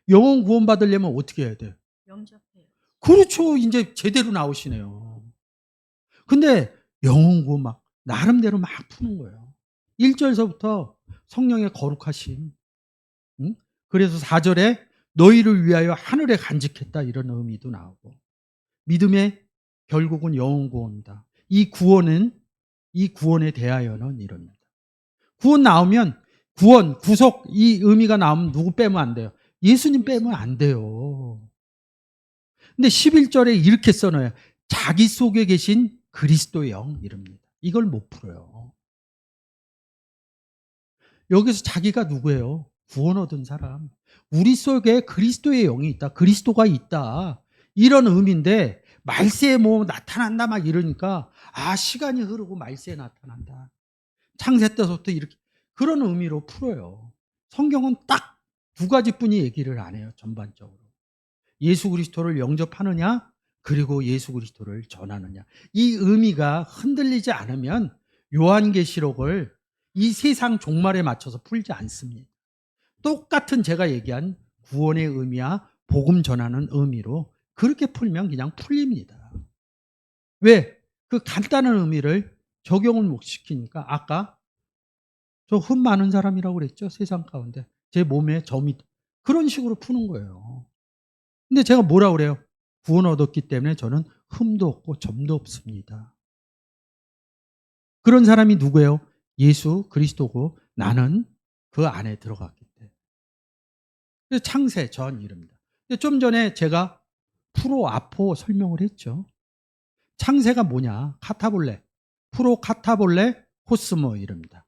영혼 구원 받으려면 어떻게 해야 돼요? 영접해요. 그렇죠. 이제 제대로 나오시네요. 근데 영혼고 막 나름대로 막 푸는 거예요. 1절서부터 성령의 거룩하심. 응? 그래서 4절에 너희를 위하여 하늘에 간직했다 이런 의미도 나오고 믿음의 결국은 영혼 구원이다. 이 구원에 대하여는 이럽니다. 구원 나오면 구원, 구속 이 의미가 나오면 누구 빼면 안 돼요? 예수님 빼면 안 돼요. 근데 11절에 이렇게 써놔요. 자기 속에 계신 그리스도의 영 이럽니다. 이걸 못 풀어요. 여기서 자기가 누구예요? 구원 얻은 사람. 우리 속에 그리스도의 영이 있다. 그리스도가 있다. 이런 의미인데 말세에 뭐 나타난다 막 이러니까 시간이 흐르고 말세에 나타난다. 창세 때부터 이렇게 그런 의미로 풀어요. 성경은 딱 두 가지뿐이 얘기를 안 해요. 전반적으로. 예수 그리스도를 영접하느냐 그리고 예수 그리스도를 전하느냐. 이 의미가 흔들리지 않으면 요한계시록을 이 세상 종말에 맞춰서 풀지 않습니다. 똑같은 제가 얘기한 구원의 의미와 복음 전하는 의미로 그렇게 풀면 그냥 풀립니다. 왜? 그 간단한 의미를 적용을 못 시키니까 아까 저 흠 많은 사람이라고 그랬죠. 세상 가운데. 제 몸에 점이 그런 식으로 푸는 거예요. 근데 제가 뭐라 그래요? 구원 얻었기 때문에 저는 흠도 없고 점도 없습니다. 그런 사람이 누구예요? 예수 그리스도고 나는 그 안에 들어갔기 때문에. 그래서 창세 전 이릅니다. 근데 좀 전에 제가 프로 아포 설명을 했죠. 창세가 뭐냐? 카타볼레. 프로 카타볼레 코스모 이릅니다.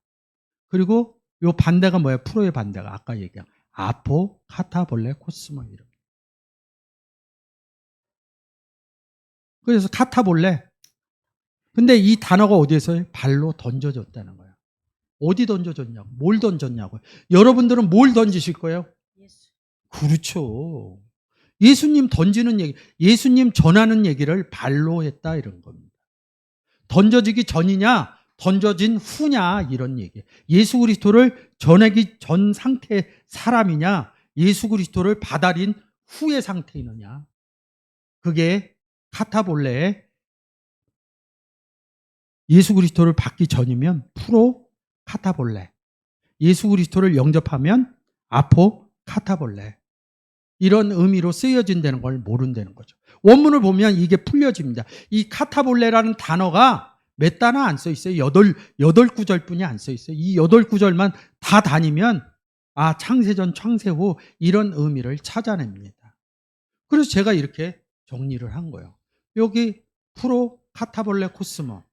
그리고 요 반대가 뭐예요? 프로의 반대가 아까 얘기한 아포 카타볼레 코스모 이릅니다. 그래서 카타볼레. 근데 이 단어가 어디에서 발로 던져졌다는 거예요. 어디 던져졌냐고. 뭘 던졌냐고요. 여러분들은 뭘 던지실 거예요? 예수. 그렇죠. 예수님 던지는 얘기, 예수님 전하는 얘기를 발로 했다 이런 겁니다. 던져지기 전이냐, 던져진 후냐 이런 얘기. 예수 그리스도를 전하기 전 상태의 사람이냐, 예수 그리스도를 받아들인 후의 상태이느냐. 그게 카타볼레의 예수 그리스도를 받기 전이면 프로 카타볼레. 예수 그리스도를 영접하면 아포 카타볼레. 이런 의미로 쓰여진다는 걸 모른다는 거죠. 원문을 보면 이게 풀려집니다. 이 카타볼레라는 단어가 몇 단어 안 써 있어요. 여덟 구절뿐이 안 써 있어요. 이 8구절만 다 다니면 창세전 창세 후 이런 의미를 찾아냅니다. 그래서 제가 이렇게 정리를 한 거예요. 여기 프로 카타볼레 코스모,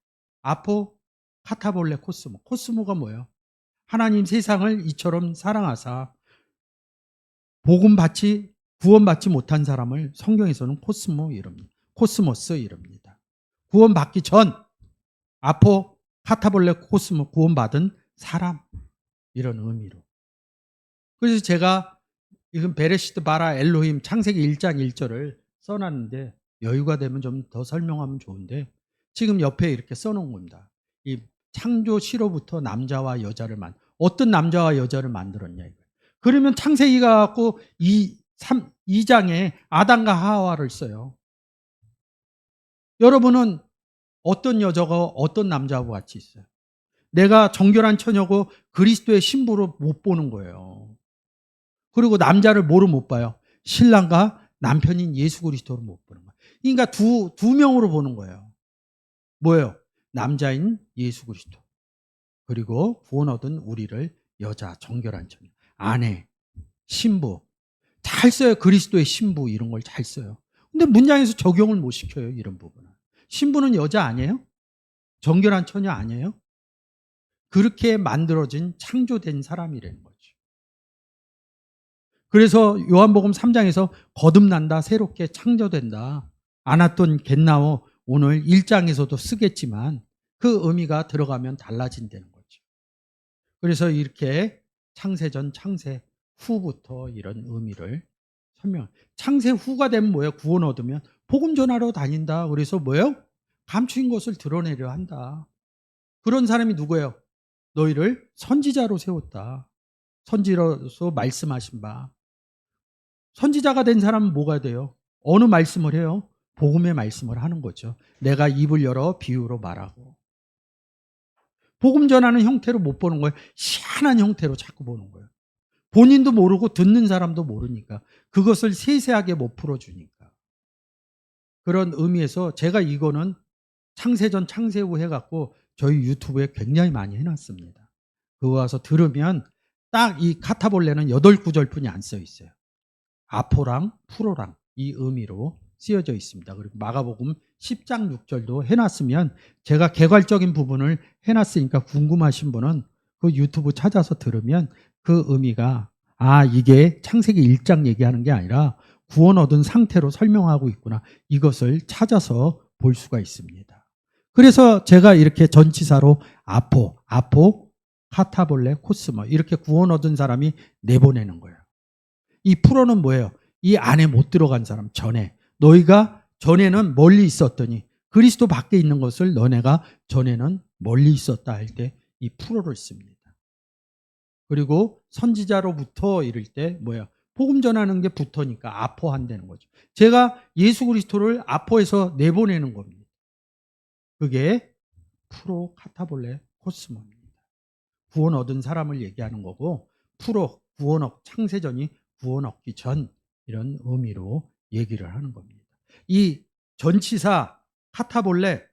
아포 카타볼레 코스모. 코스모가 뭐예요? 하나님 세상을 이처럼 사랑하사 복음받지 구원받지 못한 사람을 성경에서는 코스모 이럽니다. 코스모스 이럽니다. 구원받기 전 아포 카타볼레 코스모 구원받은 사람 이런 의미로. 그래서 제가 이건 베레시트 바라 엘로힘 창세기 1장 1절을 써놨는데 여유가 되면 좀 더 설명하면 좋은데 지금 옆에 이렇게 써놓은 겁니다. 이 창조 시로부터 남자와 여자를 어떤 남자와 여자를 만들었냐 이거예요. 그러면 창세기가 갖고 2장에 아담과 하와를 써요. 여러분은 어떤 여자가 어떤 남자하고 같이 있어요? 내가 정결한 처녀고 그리스도의 신부로 못 보는 거예요. 그리고 남자를 뭐로 못 봐요? 신랑과 남편인 예수 그리스도로 못 보는 거예요. 그러니까 두 명으로 보는 거예요. 뭐예요? 남자인 예수 그리스도. 그리고 구원 얻은 우리를 여자, 정결한 처녀, 아내, 신부. 잘 써요. 그리스도의 신부 이런 걸 잘 써요. 근데 문장에서 적용을 못 시켜요. 이런 부분은. 신부는 여자 아니에요? 정결한 처녀 아니에요? 그렇게 만들어진 창조된 사람이라는 거죠. 그래서 요한복음 3장에서 거듭난다, 새롭게 창조된다. 아나톤 겟나오 오늘 1장에서도 쓰겠지만 그 의미가 들어가면 달라진다는 거죠. 그래서 이렇게 창세전, 창세 후부터 이런 의미를 설명. 창세 후가 되면 뭐예요? 구원 얻으면 복음 전하러 다닌다. 그래서 뭐예요? 감추인 것을 드러내려 한다. 그런 사람이 누구예요? 너희를 선지자로 세웠다. 선지로서 말씀하신 바. 선지자가 된 사람은 뭐가 돼요? 어느 말씀을 해요? 복음의 말씀을 하는 거죠. 내가 입을 열어 비유로 말하고. 복음 전하는 형태로 못 보는 거예요. 희한한 형태로 자꾸 보는 거예요. 본인도 모르고 듣는 사람도 모르니까. 그것을 세세하게 못 풀어주니까. 그런 의미에서 제가 이거는 창세전 창세후 해갖고 저희 유튜브에 굉장히 많이 해놨습니다. 그거 와서 들으면 딱 이 카타볼레는 8구절뿐이 안 써 있어요. 아포랑 프로랑 이 의미로 쓰여져 있습니다. 그리고 마가복음 10장 6절도 해놨으면 제가 개괄적인 부분을 해놨으니까 궁금하신 분은 그 유튜브 찾아서 들으면 그 의미가 이게 창세기 1장 얘기하는 게 아니라 구원 얻은 상태로 설명하고 있구나. 이것을 찾아서 볼 수가 있습니다. 그래서 제가 이렇게 전치사로 아포, 카타볼레, 코스모 이렇게 구원 얻은 사람이 내보내는 거예요. 이 프로는 뭐예요? 이 안에 못 들어간 사람 전에 너희가 전에는 멀리 있었더니 그리스도 밖에 있는 것을 너네가 전에는 멀리 있었다 할 때 이 프로를 씁니다. 그리고 선지자로부터 이럴 때 뭐예요? 복음 전하는 게 붙으니까 아포한다는 거죠. 제가 예수 그리스도를 아포에서 내보내는 겁니다. 그게 프로 카타볼레 코스모입니다. 구원 얻은 사람을 얘기하는 거고 프로 구원 창세전이 구원 얻기 전 이런 의미로 얘기를 하는 겁니다. 이 전치사 카타볼레,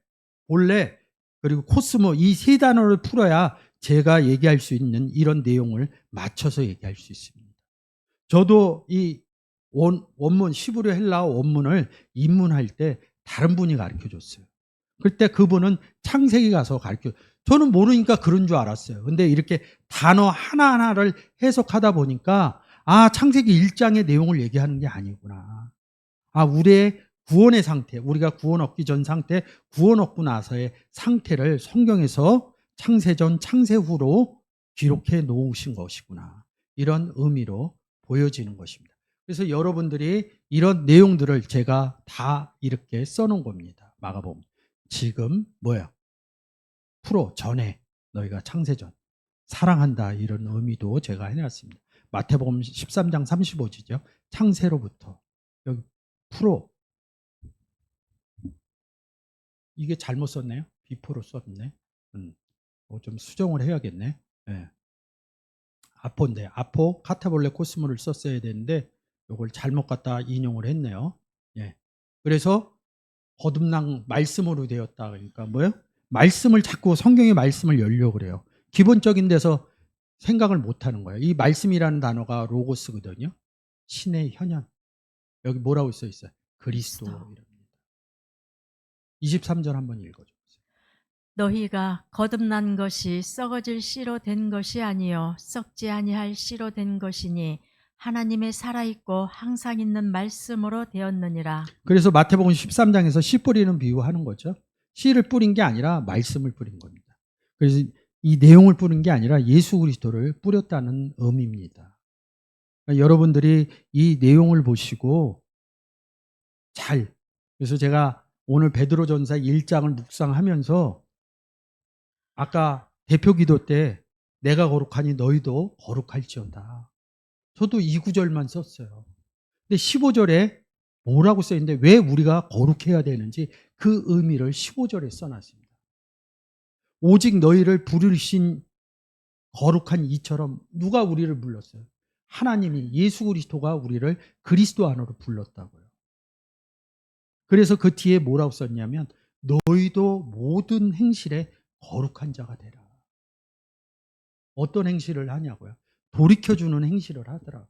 볼레 그리고 코스모 이 세 단어를 풀어야 제가 얘기할 수 있는 이런 내용을 맞춰서 얘기할 수 있습니다. 저도 이 원문 시브르 헬라어 원문을 입문할 때 다른 분이 가르쳐 줬어요. 그때 그분은 창세기 가서 가르쳐 저는 모르니까 그런 줄 알았어요. 근데 이렇게 단어 하나하나를 해석하다 보니까 창세기 1장의 내용을 얘기하는 게 아니구나. 우리의 구원의 상태, 우리가 구원 얻기 전 상태, 구원 얻고 나서의 상태를 성경에서 창세전, 창세후로 기록해 놓으신 것이구나. 이런 의미로 보여지는 것입니다. 그래서 여러분들이 이런 내용들을 제가 다 이렇게 써놓은 겁니다. 마가복음. 지금 뭐야? 프로 전에 너희가 창세전 사랑한다 이런 의미도 제가 해놨습니다. 마태복음 13장 35절이죠. 창세로부터 여기 프로 이게 잘못 썼네요. 비포로 썼네. 좀 수정을 해야겠네. 네. 아포인데 아포 카타볼레 코스모를 썼어야 되는데 이걸 잘못 갖다 인용을 했네요. 예. 그래서 거듭난 말씀으로 되었다. 그러니까 뭐예요? 말씀을 자꾸 성경의 말씀을 열려고 그래요. 기본적인 데서 생각을 못 하는 거예요. 이 말씀이라는 단어가 로고스거든요. 신의 현현. 여기 뭐라고 써 있어요? 그리스도. 이랍니다. 23절 한번 읽어주세요. 너희가 거듭난 것이 썩어질 씨로 된 것이 아니요 썩지 아니할 씨로 된 것이니 하나님의 살아있고 항상 있는 말씀으로 되었느니라. 그래서 마태복음 13장에서 씨 뿌리는 비유하는 거죠. 씨를 뿌린 게 아니라 말씀을 뿌린 겁니다. 그래서 이 내용을 뿌린 게 아니라 예수 그리스도를 뿌렸다는 의미입니다. 그러니까 여러분들이 이 내용을 보시고 그래서 제가 오늘 베드로전서 1장을 묵상하면서 아까 대표 기도 때 내가 거룩하니 너희도 거룩할지어다. 저도 이 구절만 썼어요. 근데 15절에 뭐라고 써있는데 왜 우리가 거룩해야 되는지 그 의미를 15절에 써놨습니다. 오직 너희를 부르신 거룩한 이처럼 누가 우리를 불렀어요? 하나님이 예수 그리스도가 우리를 그리스도 안으로 불렀다고요. 그래서 그 뒤에 뭐라고 썼냐면 너희도 모든 행실에 거룩한 자가 되라. 어떤 행실을 하냐고요? 돌이켜주는 행실을 하더라고요.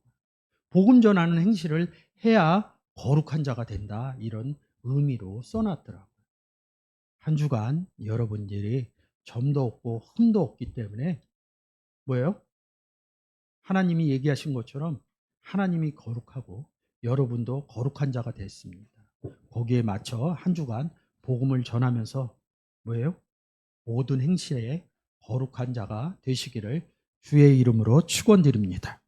복음 전하는 행실을 해야 거룩한 자가 된다. 이런 의미로 써놨더라고요. 한 주간 여러분들이 점도 없고 흠도 없기 때문에 뭐예요? 하나님이 얘기하신 것처럼 하나님이 거룩하고 여러분도 거룩한 자가 됐습니다. 거기에 맞춰 한 주간 복음을 전하면서 뭐예요? 모든 행실에 거룩한 자가 되시기를 주의 이름으로 축원드립니다.